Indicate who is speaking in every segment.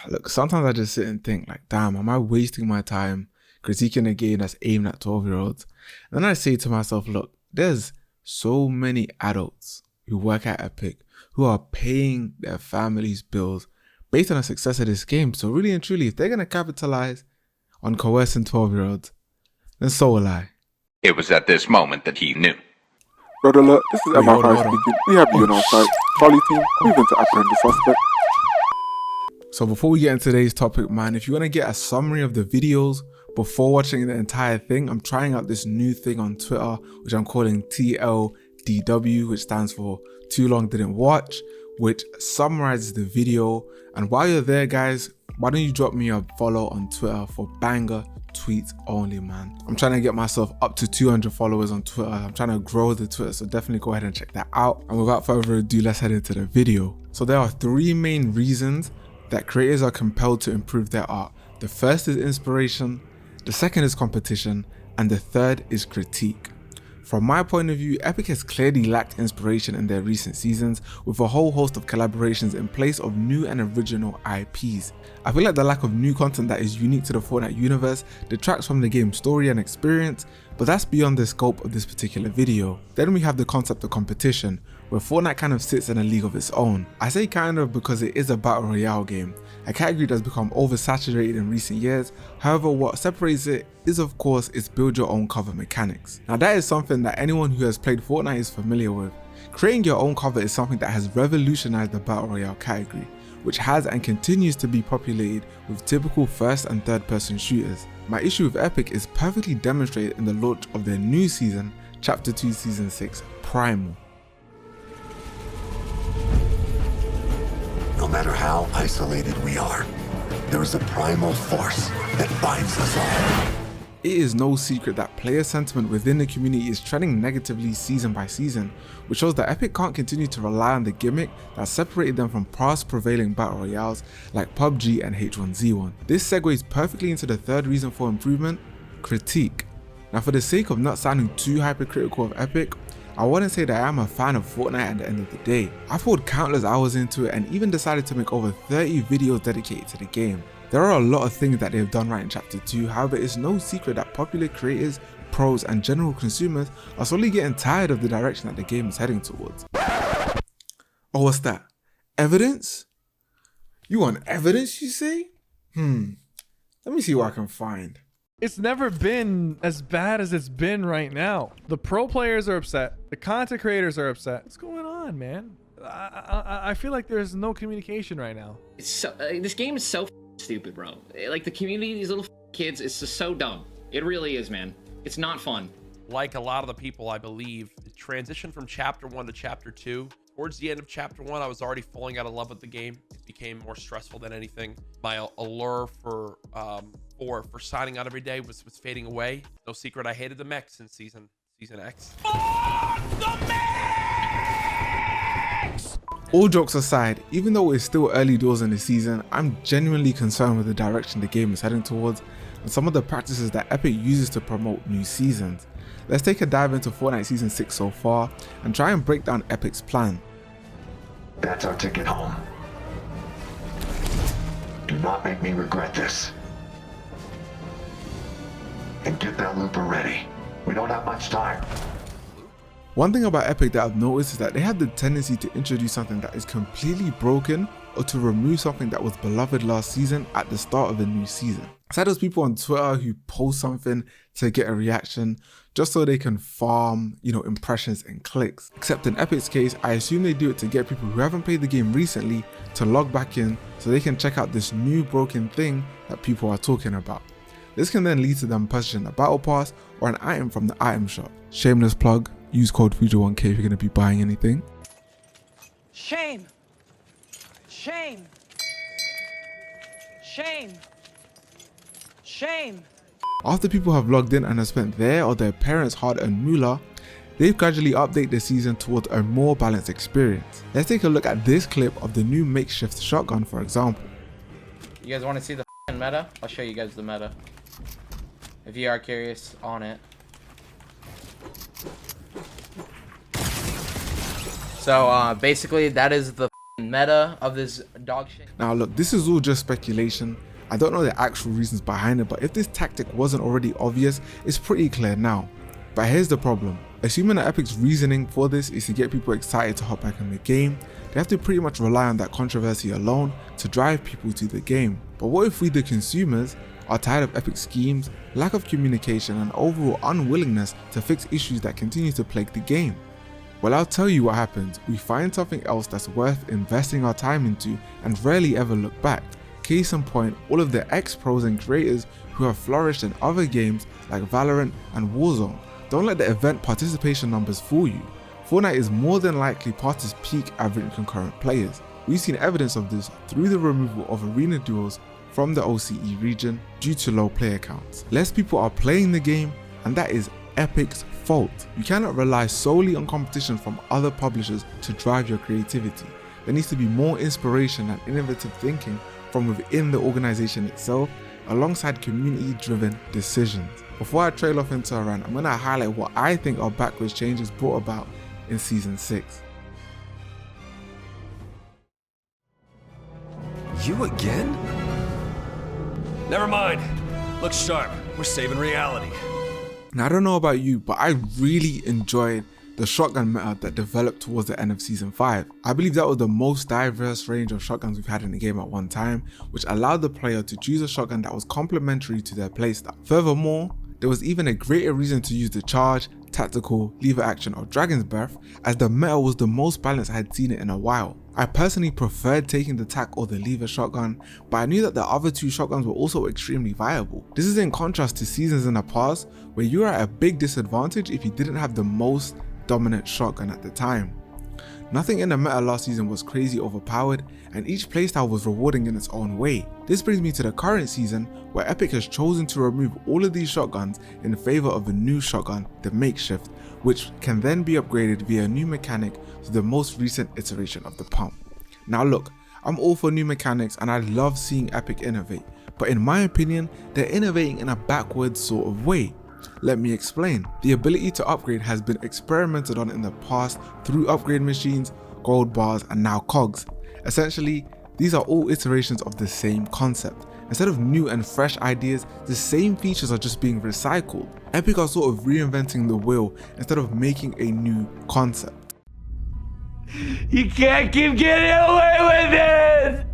Speaker 1: Look, sometimes I just sit and think like, damn, am I wasting my time critiquing a game that's aimed at 12-year-olds? And then I say to myself, look, there's so many adults who work at Epic who are paying their families' bills based on the success of this game. So really and truly, if they're going to capitalize on coercing 12-year-olds, then so will I.
Speaker 2: It was at this moment that he knew.
Speaker 3: Red alert, this is
Speaker 1: Wait, hold on,
Speaker 3: MI5
Speaker 1: hold on.
Speaker 3: speaking. We have you on our site. Charlie team, moving to apprehend the suspect.
Speaker 1: So before we get into today's topic, man, if you want to get a summary of the videos before watching the entire thing, I'm trying out this new thing on Twitter, which I'm calling TLDW, which stands for Too Long Didn't Watch, which summarizes the video. And while you're there, guys, why don't you drop me a follow on Twitter for banger tweets only, man. I'm trying to get myself up to 200 followers on Twitter. I'm trying to grow the Twitter, so definitely go ahead and check that out. And without further ado, let's head into the video. So there are three main reasons that creators are compelled to improve their art. The first is inspiration, the second is competition, and the third is critique. From my point of view, Epic has clearly lacked inspiration in their recent seasons, with a whole host of collaborations in place of new and original IPs. I feel like the lack of new content that is unique to the Fortnite universe detracts from the game's story and experience, but that's beyond the scope of this particular video. Then we have the concept of competition, where Fortnite kind of sits in a league of its own. I say kind of because it is a battle royale game, a category that's become oversaturated in recent years. However, what separates it is of course its build your own cover mechanics. Now that is something that anyone who has played Fortnite is familiar with. Creating your own cover is something that has revolutionized the battle royale category, which has and continues to be populated with typical first and third person shooters. My issue with Epic is perfectly demonstrated in the launch of their new season, Chapter 2 Season 6, Primal.
Speaker 4: No matter how isolated we are, there is a primal force that binds us all.
Speaker 1: It is no secret that player sentiment within the community is trending negatively season by season, which shows that Epic can't continue to rely on the gimmick that separated them from past prevailing battle royales like PUBG and H1Z1. This segues perfectly into the third reason for improvement, critique. Now for the sake of not sounding too hypercritical of Epic, I wouldn't say that I am a fan of Fortnite at the end of the day. I've poured countless hours into it and even decided to make over 30 videos dedicated to the game. There are a lot of things that they've done right in Chapter 2, however it's no secret that popular creators, pros and general consumers are slowly getting tired of the direction that the game is heading towards. Oh, what's that? Evidence? You want evidence, you say? Let me see what I can find.
Speaker 5: It's never been as bad as it's been right now. The pro players are upset. The content creators are upset. What's going on, man? I feel like there's no communication right now.
Speaker 6: It's so, this game is so stupid, bro. Like the community, these little kids, it's just so dumb. It really is, man. It's not fun.
Speaker 7: Like a lot of the people, I believe, the transition from Chapter 1 to Chapter 2. Towards the end of Chapter 1, I was already falling out of love with the game. It became more stressful than anything. My allure for signing out every day was fading away. No secret, I hated the mechs in Season X.
Speaker 1: All jokes aside, even though it's still early doors in the season, I'm genuinely concerned with the direction the game is heading towards and some of the practices that Epic uses to promote new seasons. Let's take a dive into Fortnite Season 6 so far and try and break down Epic's plan.
Speaker 4: That's our ticket home. Do not make me regret this. And get that looper ready. We don't have much time.
Speaker 1: One thing about Epic that I've noticed is that they have the tendency to introduce something that is completely broken or to remove something that was beloved last season at the start of a new season. So there's people on Twitter who post something to get a reaction just so they can farm, impressions and clicks. Except in Epic's case, I assume they do it to get people who haven't played the game recently to log back in so they can check out this new broken thing that people are talking about. This can then lead to them purchasing a battle pass or an item from the item shop. Shameless plug, use code FUJI1K if you're going to be buying anything.
Speaker 8: Shame! Shame! Shame! Shame!
Speaker 1: After people have logged in and have spent their or their parents' hard-earned moolah, they've gradually updated the season towards a more balanced experience. Let's take a look at this clip of the new makeshift shotgun, for example.
Speaker 9: You guys want to see the meta? I'll show you guys the meta, if you are curious on it. So basically that is the meta of this dog shit.
Speaker 1: Now look, this is all just speculation. I don't know the actual reasons behind it, but if this tactic wasn't already obvious, it's pretty clear now. But here's the problem. Assuming that Epic's reasoning for this is to get people excited to hop back in the game, they have to pretty much rely on that controversy alone to drive people to the game. But what if we, the consumers, are tired of Epic's schemes, lack of communication, and overall unwillingness to fix issues that continue to plague the game? Well, I'll tell you what happens. We find something else that's worth investing our time into and rarely ever look back. Case in point, all of the ex-pros and creators who have flourished in other games like Valorant and Warzone. Don't let the event participation numbers fool you. Fortnite is more than likely past its peak average concurrent players. We've seen evidence of this through the removal of arena duels from the OCE region due to low player counts. Less people are playing the game, and that is Epic's fault. You cannot rely solely on competition from other publishers to drive your creativity. There needs to be more inspiration and innovative thinking from within the organization itself, alongside community-driven decisions. Before I trail off into a rant, I'm going to highlight what I think are backwards changes brought about in Season 6.
Speaker 10: You again? Never mind. Look sharp. We're saving reality.
Speaker 1: Now I don't know about you, but I really enjoyed the shotgun meta that developed towards the end of Season 5. I believe that was the most diverse range of shotguns we've had in the game at one time, which allowed the player to choose a shotgun that was complementary to their playstyle. Furthermore, there was even a greater reason to use the charge, tactical, lever action, or dragon's breath, as the meta was the most balanced I had seen it in a while. I personally preferred taking the tac or the lever shotgun, but I knew that the other two shotguns were also extremely viable. This is in contrast to seasons in the past where you were at a big disadvantage if you didn't have the most dominant shotgun at the time. Nothing in the meta last season was crazy overpowered, and each playstyle was rewarding in its own way. This brings me to the current season, where Epic has chosen to remove all of these shotguns in favor of a new shotgun, the makeshift, which can then be upgraded via a new mechanic to the most recent iteration of the pump. Now look, I'm all for new mechanics and I love seeing Epic innovate, but in my opinion, they're innovating in a backwards sort of way. Let me explain. The ability to upgrade has been experimented on in the past through upgrade machines, gold bars, and now cogs. Essentially, these are all iterations of the same concept. Instead of new and fresh ideas, the same features are just being recycled. Epic are sort of reinventing the wheel instead of making a new concept.
Speaker 10: You can't keep getting away with it!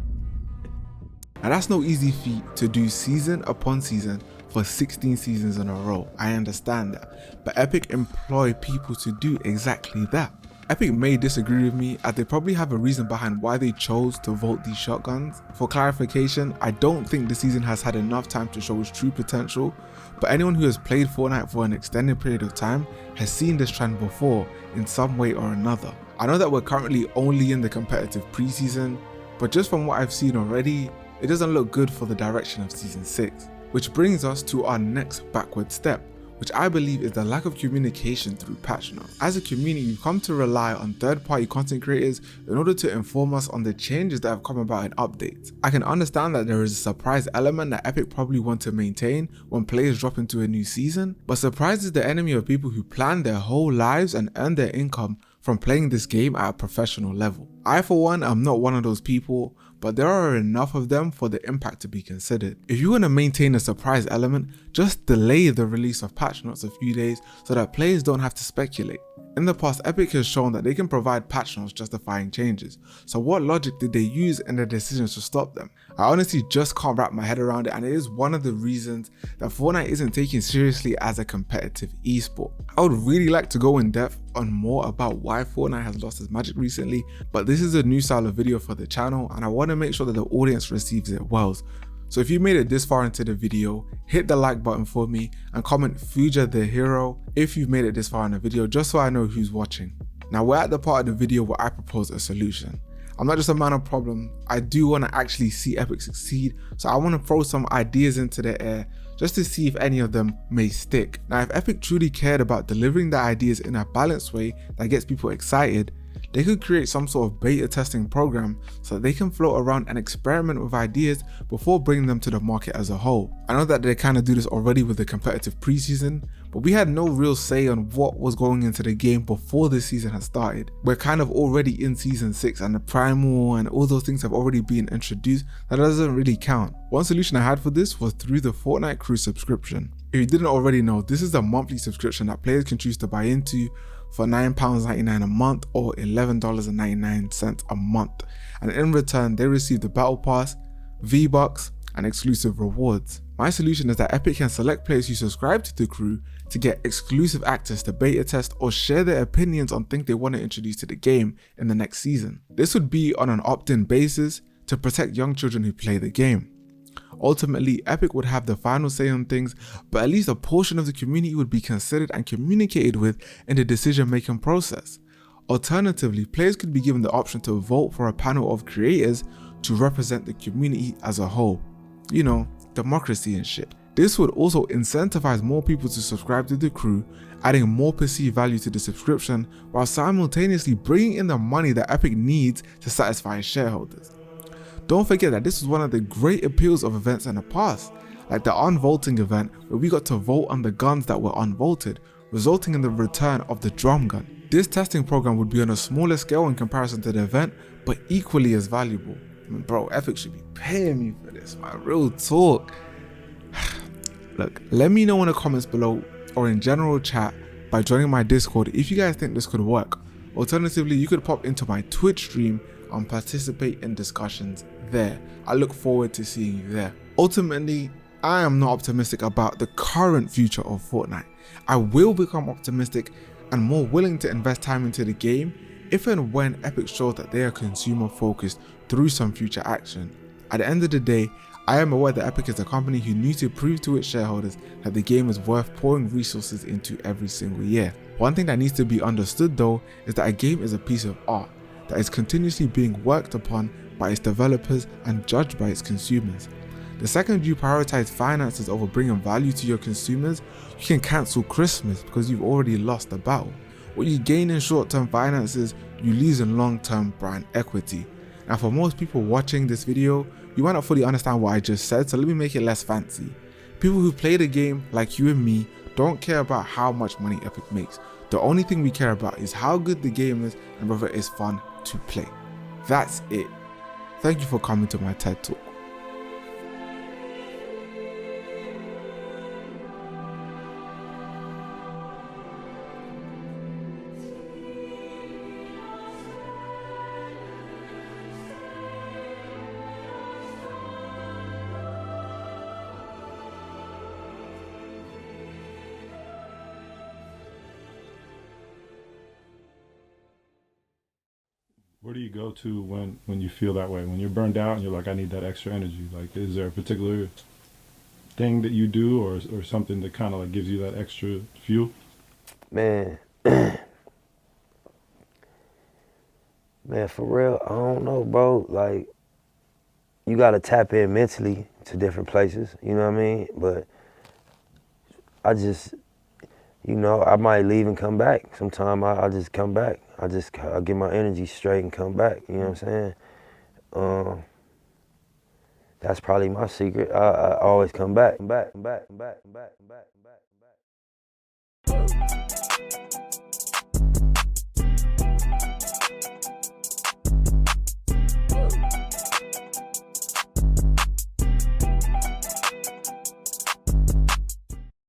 Speaker 1: Now that's no easy feat to do season upon season for 16 seasons in a row. I understand that, but Epic employ people to do exactly that. Epic may disagree with me, as they probably have a reason behind why they chose to vote these shotguns. For clarification, I don't think the season has had enough time to show its true potential, but anyone who has played Fortnite for an extended period of time has seen this trend before in some way or another. I know that we're currently only in the competitive preseason, but just from what I've seen already, it doesn't look good for the direction of Season 6. Which brings us to our next backward step, which I believe is the lack of communication through patch notes. As a community, we've come to rely on third-party content creators in order to inform us on the changes that have come about in updates. I can understand that there is a surprise element that Epic probably want to maintain when players drop into a new season, but surprise is the enemy of people who plan their whole lives and earn their income from playing this game at a professional level. I for one am not one of those people, but there are enough of them for the impact to be considered. If you want to maintain a surprise element, just delay the release of patch notes a few days so that players don't have to speculate. In the past, Epic has shown that they can provide patch notes justifying changes, so what logic did they use in their decisions to stop them? I honestly just can't wrap my head around it, and it is one of the reasons that Fortnite isn't taken seriously as a competitive esport. I would really like to go in depth on more about why Fortnite has lost its magic recently, but this is a new style of video for the channel and I want to make sure that the audience receives it well. So if you made it this far into the video, hit the like button for me and comment Fuja the hero if you've made it this far in the video, just so I know who's watching. Now we're at the part of the video where I propose a solution. I'm not just a man of problem, I do want to actually see Epic succeed, so I want to throw some ideas into the air just to see if any of them may stick. Now if Epic truly cared about delivering the ideas in a balanced way that gets people excited, they could create some sort of beta testing program so that they can float around and experiment with ideas before bringing them to the market as a whole. I know that they kind of do this already with the competitive preseason, but we had no real say on what was going into the game before the season had started. We're kind of already in season 6 and the Primal and all those things have already been introduced. That doesn't really count. One solution I had for this was through the Fortnite Crew subscription. If you didn't already know, this is a monthly subscription that players can choose to buy into for £9.99 a month or $11.99 a month. And in return, they receive the Battle Pass, V-Bucks, and exclusive rewards. My solution is that Epic can select players who subscribe to the crew to get exclusive access to beta test or share their opinions on things they want to introduce to the game in the next season. This would be on an opt-in basis to protect young children who play the game. Ultimately, Epic would have the final say on things, but at least a portion of the community would be considered and communicated with in the decision-making process. Alternatively, players could be given the option to vote for a panel of creators to represent the community as a whole. You know, democracy and shit. This would also incentivize more people to subscribe to the crew, adding more perceived value to the subscription while simultaneously bringing in the money that Epic needs to satisfy its shareholders. Don't forget that this was one of the great appeals of events in the past, like the unvoting event where we got to vote on the guns that were unvoted, resulting in the return of the drum gun. This testing program would be on a smaller scale in comparison to the event, but equally as valuable. I mean, bro, Epic should be paying me for this, man. Real talk. Look, let me know in the comments below or in general chat by joining my Discord if you guys think this could work. Alternatively, you could pop into my Twitch stream and participate in discussions there. I look forward to seeing you there. Ultimately, I am not optimistic about the current future of Fortnite. I will become optimistic and more willing to invest time into the game if and when Epic shows that they are consumer focused through some future action. At the end of the day, I am aware that Epic is a company who needs to prove to its shareholders that the game is worth pouring resources into every single year. One thing that needs to be understood though is that a game is a piece of art that is continuously being worked upon by its developers and judged by its consumers. The second you prioritize finances over bringing value to your consumers, you can cancel Christmas because you've already lost the battle. What you gain in short-term finances, you lose in long-term brand equity. Now for most people watching this video, you might not fully understand what I just said, so let me make it less fancy. People who play the game, like you and me, don't care about how much money Epic makes. The only thing we care about is how good the game is and whether it's fun to play. That's it. Thank you for coming to my TED Talk.
Speaker 11: Where do you go to when you feel that way? When you're burned out and you're like, I need that extra energy. Like, is there a particular thing that you do or something that kind of like gives you that extra fuel?
Speaker 12: Man, man, for real, I don't know, bro. Like, you gotta tap in mentally to different places, you know what I mean? But I just, you know, I might leave and come back. Sometimes I just come back. I get my energy straight and come back, you know what I'm saying? That's probably my secret. I always come back.